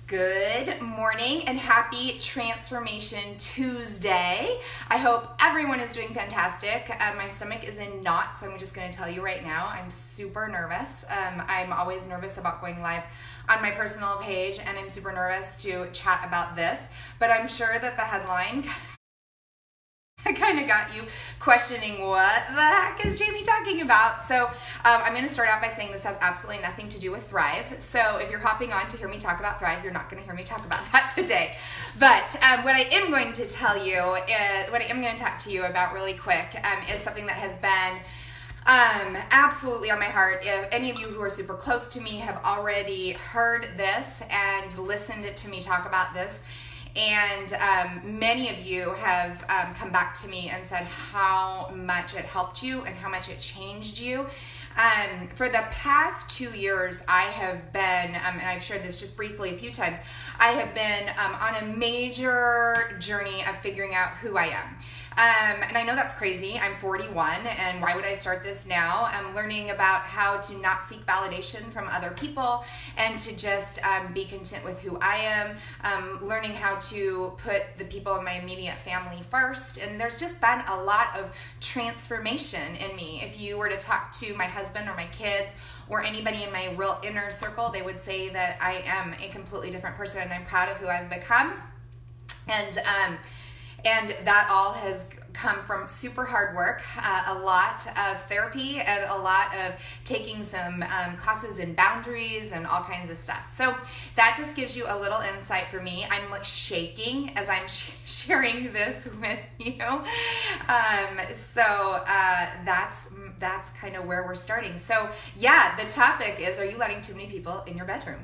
Good morning and happy Transformation Tuesday. I hope everyone is doing fantastic. My stomach is in knots. I'm just going to tell you right now, I'm super nervous. I'm always nervous about going live on my personal page, and I'm super nervous to chat about this, but I'm sure that the headline kind of got you questioning what the heck is Jamie talking about. So I'm going to start out by saying this has absolutely nothing to do with Thrive. So if you're hopping on to hear me talk about Thrive, you're not going to hear me talk about that today. But what I am going to tell you, what I am going to talk to you about really quick is something that has been absolutely on my heart. If any of you who are super close to me have already heard this and listened to me talk about this, and many of you have come back to me and said how much it helped you and how much it changed you. For the past 2 years, I have been, and I've shared this just briefly a few times, I have been on a major journey of figuring out who I am. And I know that's crazy. I'm 41, and why would I start this now? I'm learning about how to not seek validation from other people and to just be content with who I am. Learning how to put the people in my immediate family first. And there's just been a lot of transformation in me. If you were to talk to my husband or my kids or anybody in my real inner circle, they would say that I am a completely different person, and I'm proud of who I've become. And that all has come from super hard work, a lot of therapy, and a lot of taking some classes in boundaries and all kinds of stuff. So that just gives you a little insight for me. I'm like shaking as I'm sharing this with you. So that's kind of where we're starting. So yeah, the topic is, are you letting too many people in your bedroom?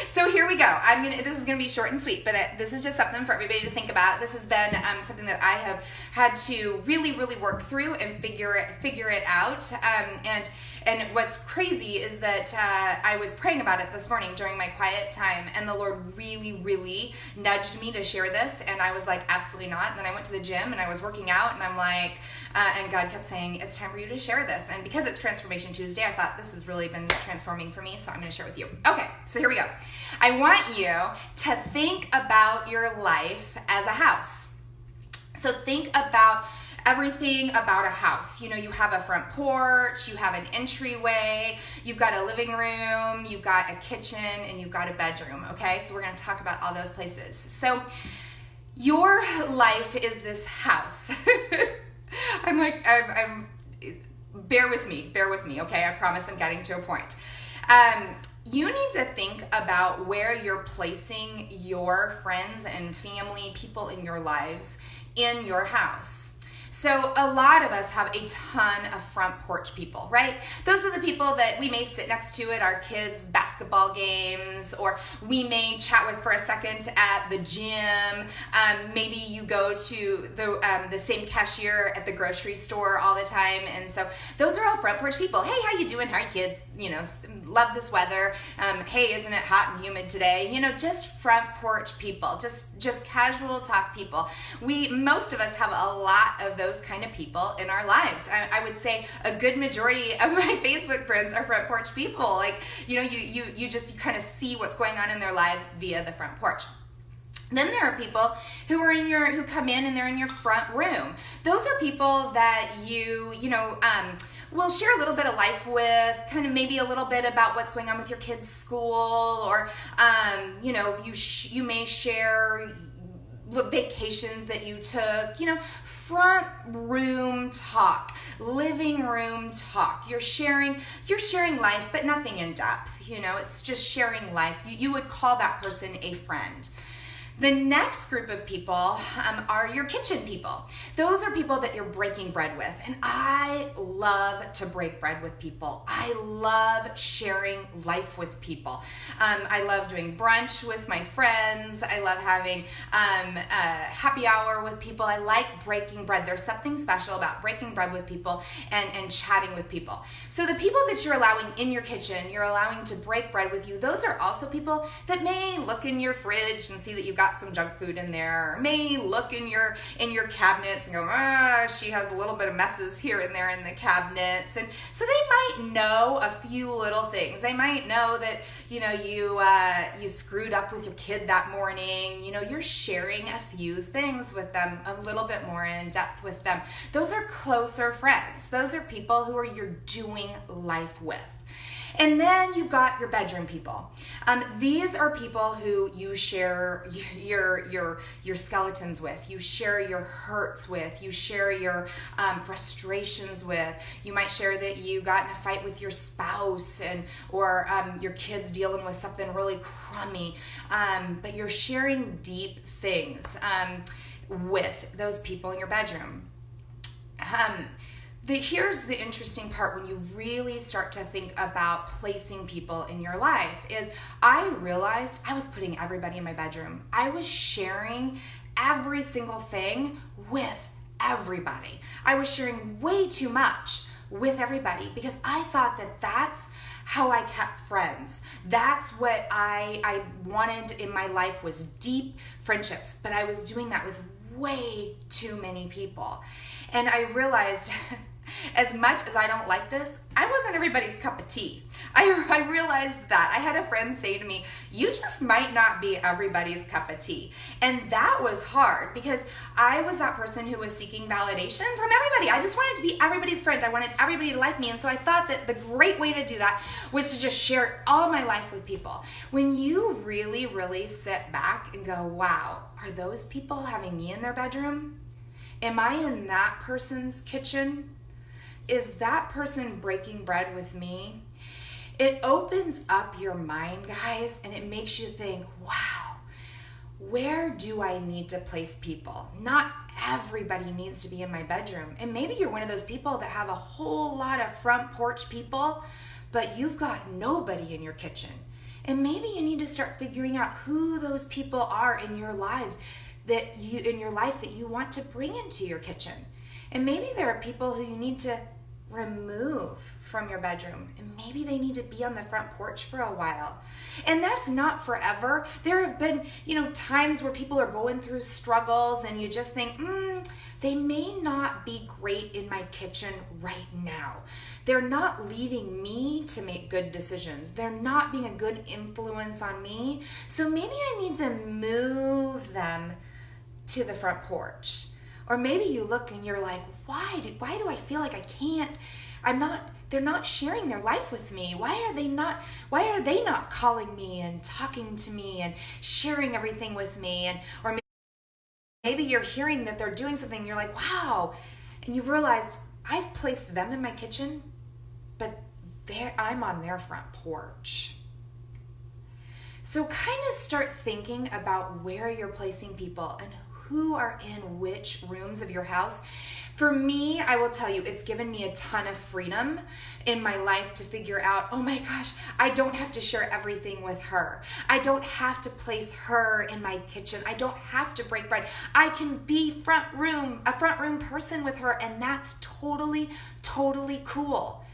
So here we go. This is going to be short and sweet, but this is just something for everybody to think about. This has been something that I have had to really, really work through and figure it out. And what's crazy is that I was praying about it this morning during my quiet time, and the Lord really, really nudged me to share this, and I was like, absolutely not. And then I went to the gym and I was working out, and I'm like, and God kept saying, it's time for you to share this. And because it's Transformation Tuesday, I thought this has really been transforming for me, so I'm going to share with you. Okay, so here we go. I want you to think about your life as a house. So think about everything about a house. You know, you have a front porch, you have an entryway, you've got a living room, you've got a kitchen, and you've got a bedroom, okay? So we're going to talk about all those places. So your life is this house. Bear with me, okay? I promise I'm getting to a point. You need to think about where you're placing your friends and family, people in your lives, in your house. So a lot of us have a ton of front porch people, right? Those are the people that we may sit next to at our kids' basketball games, or we may chat with for a second at the gym. Maybe you go to the same cashier at the grocery store all the time. And so those are all front porch people. Hey, how you doing? How are your kids? You know, love this weather. Hey, isn't it hot and humid today? You know, just front porch people, just casual talk people. Most of us have a lot of those kind of people in our lives. I would say a good majority of my Facebook friends are front porch people. Like, you know, you kind of see what's going on in their lives via the front porch. Then there are people who come in and they're in your front room. Those are people that we'll share a little bit of life with, kind of maybe a little bit about what's going on with your kids' school, or you may share vacations that you took, front room talk, living room talk. You're sharing life, but nothing in depth. It's just sharing life. You would call that person a friend. The next group of people are your kitchen people. Those are people that you're breaking bread with. And I love to break bread with people. I love sharing life with people. I love doing brunch with my friends. I love having happy hour with people. I like breaking bread. There's something special about breaking bread with people and chatting with people. So the people that you're allowing in your kitchen, you're allowing to break bread with you, those are also people that may look in your fridge and see that you've got got some junk food in there, or may look in your cabinets and go, she has a little bit of messes here and there in the cabinets. And so they might know a few little things. They might know that, you screwed up with your kid that morning. You're sharing a few things with them, a little bit more in depth with them. Those are closer friends. Those are people who you're doing life with. And then you've got your bedroom people. These are people who you share your skeletons with. You share your hurts with. You share your frustrations with. You might share that you got in a fight with your spouse or your kids dealing with something really crummy. But you're sharing deep things with those people in your bedroom. Here's the interesting part when you really start to think about placing people in your life is I realized I was putting everybody in my bedroom. I was sharing every single thing with everybody. I was sharing way too much with everybody because I thought that that's how I kept friends. That's what I wanted in my life was deep friendships, but I was doing that with way too many people. And I realized as much as I don't like this, I wasn't everybody's cup of tea. I realized that. I had a friend say to me, you just might not be everybody's cup of tea. And that was hard because I was that person who was seeking validation from everybody. I just wanted to be everybody's friend. I wanted everybody to like me. And so I thought that the great way to do that was to just share all my life with people. When you really, really sit back and go, wow, are those people having me in their bedroom? Am I in that person's kitchen? Is that person breaking bread with me? It opens up your mind, guys, and it makes you think, wow, where do I need to place people? Not everybody needs to be in my bedroom. And maybe you're one of those people that have a whole lot of front porch people, but you've got nobody in your kitchen. And maybe you need to start figuring out who those people are in your lives that you want to bring into your kitchen. And maybe there are people who you need to remove from your bedroom, and maybe they need to be on the front porch for a while. And that's not forever. There have been, times where people are going through struggles and you just think, they may not be great in my kitchen right now. They're not leading me to make good decisions. They're not being a good influence on me. So maybe I need to move them to the front porch. Or maybe you look and you're like, why do I feel like I can't? They're not sharing their life with me. Why are they not calling me and talking to me and sharing everything with me? Or maybe you're hearing that they're doing something and you're like, wow. And you've realized I've placed them in my kitchen, but I'm on their front porch. So kind of start thinking about where you're placing people and who are in which rooms of your house. For me, I will tell you, it's given me a ton of freedom in my life to figure out, oh my gosh, I don't have to share everything with her. I don't have to place her in my kitchen. I don't have to break bread. I can be a front room person with her, and that's totally, totally cool.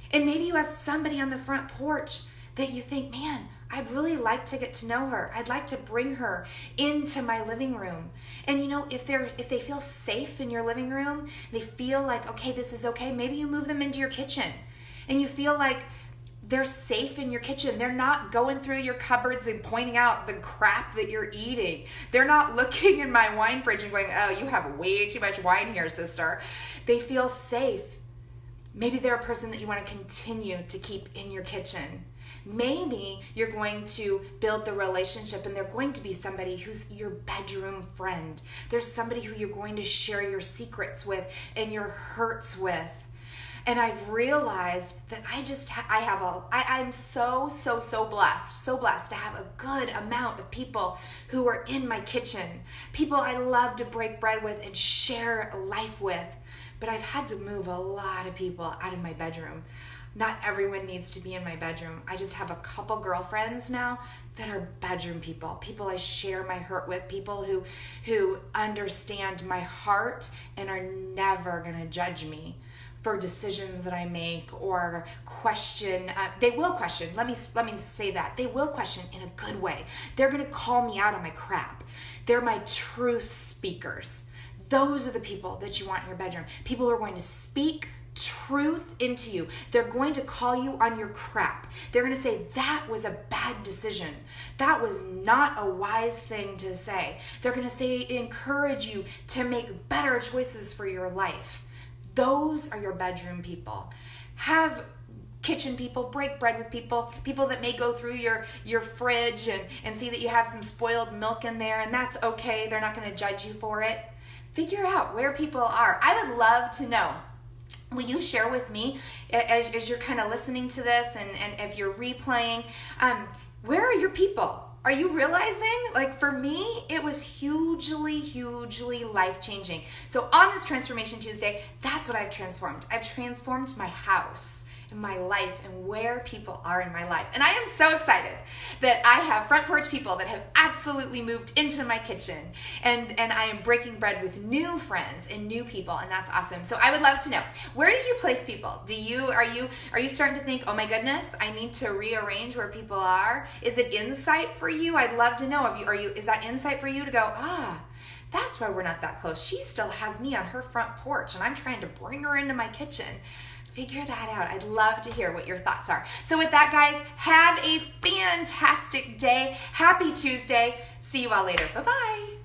And maybe you have somebody on the front porch that you think, man, I'd really like to get to know her. I'd like to bring her into my living room. And if they feel safe in your living room, they feel like, okay, this is okay, maybe you move them into your kitchen. And you feel like they're safe in your kitchen. They're not going through your cupboards and pointing out the crap that you're eating. They're not looking in my wine fridge and going, oh, you have way too much wine here, sister. They feel safe. Maybe they're a person that you want to continue to keep in your kitchen. Maybe you're going to build the relationship and they're going to be somebody who's your bedroom friend. There's somebody who you're going to share your secrets with and your hurts with. And I've realized that I'm so blessed to have a good amount of people who are in my kitchen. People I love to break bread with and share life with. But I've had to move a lot of people out of my bedroom. Not everyone needs to be in my bedroom. I just have a couple girlfriends now that are bedroom people I share my hurt with, people who understand my heart and are never gonna judge me for decisions that I make or question. They will question. Let me say that. They will question in a good way. They're going to call me out on my crap. They're my truth speakers. Those are the people that you want in your bedroom. People who are going to speak truth into you. They're going to call you on your crap. They're going to say, that was a bad decision. That was not a wise thing to say. They're going to say, encourage you to make better choices for your life. Those are your bedroom people. Have kitchen people, break bread with people that may go through your fridge and see that you have some spoiled milk in there, and that's okay. They're not going to judge you for it. Figure out where people are. I would love to know. Will you share with me as you're kind of listening to this and if you're replaying, where are your people? Are you realizing? Like for me, it was hugely life-changing. So on this Transformation Tuesday, that's what I've transformed. I've transformed my house and my life and where people are in my life. And I am so excited that I have front porch people that have absolutely moved into my kitchen. And I am breaking bread with new friends and new people, and that's awesome. So I would love to know, where do you place people? Are you starting to think, oh my goodness, I need to rearrange where people are? Is it insight for you? I'd love to know. Is that insight for you to go, that's why we're not that close. She still has me on her front porch and I'm trying to bring her into my kitchen. Figure that out. I'd love to hear what your thoughts are. So with that, guys, have a fantastic day. Happy Tuesday. See you all later. Bye-bye.